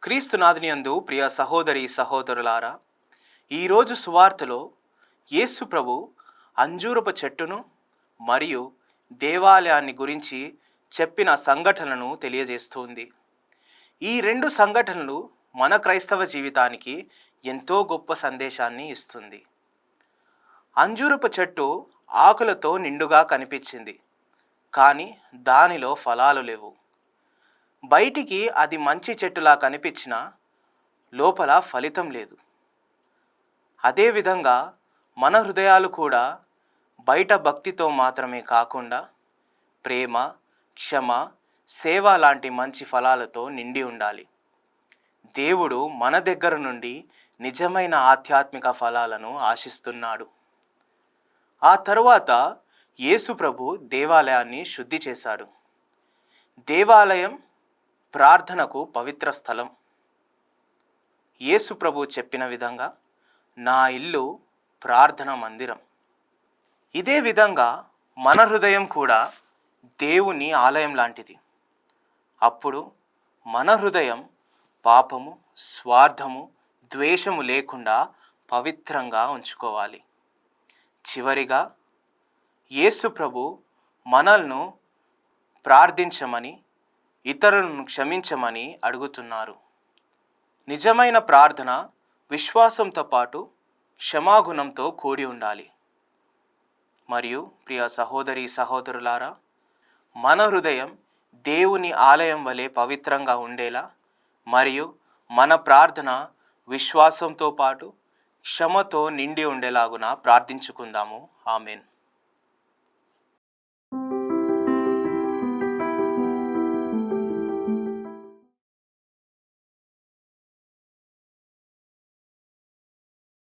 క్రీస్తునాథుని యందు ప్రియ సహోదరి సహోదరులారా, ఈరోజు సువార్తలో యేసు ప్రభు అంజూరపు చెట్టును మరియు దేవాలయాన్ని గురించి చెప్పిన సంఘటనను తెలియజేస్తుంది. ఈ రెండు సంఘటనలు మన క్రైస్తవ జీవితానికి ఎంతో గొప్ప సందేశాన్ని ఇస్తుంది. అంజూరపు చెట్టు ఆకులతో నిండుగా కనిపించింది, కానీ దానిలో ఫలాలు లేవు. బయటికి అది మంచి చెట్టులా కనిపించినా లోపల ఫలితం లేదు. అదేవిధంగా మన హృదయాలు కూడా బయట భక్తితో మాత్రమే కాకుండా ప్రేమ, క్షమ, సేవ లాంటి మంచి ఫలాలతో నిండి ఉండాలి. దేవుడు మన దగ్గర నుండి నిజమైన ఆధ్యాత్మిక ఫలాలను ఆశిస్తున్నాడు. ఆ తరువాత యేసు ప్రభు దేవాలయాన్ని శుద్ధి చేశాడు. దేవాలయం ప్రార్థనకు పవిత్ర స్థలం. యేసు ప్రభు చెప్పిన విధంగా, నా ఇల్లు ప్రార్థన మందిరం. ఇదే విధంగా మన హృదయం కూడా దేవుని ఆలయం లాంటిది. అప్పుడు మన హృదయం పాపము, స్వార్థము, ద్వేషము లేకుండా పవిత్రంగా ఉంచుకోవాలి. చివరిగా యేసు ప్రభు మనల్ని ప్రార్థించమని, ఇతరులను క్షమించమని అడుగుతున్నారు. నిజమైన ప్రార్థన విశ్వాసంతో పాటు క్షమాగుణంతో కూడి ఉండాలి. మరియు ప్రియ సహోదరి సహోదరులారా, మన హృదయం దేవుని ఆలయం వలె పవిత్రంగా ఉండేలా మరియు మన ప్రార్థన విశ్వాసంతో పాటు క్షమతో నిండి ఉండేలాగున ప్రార్థించుకుందాము. ఆమెన్.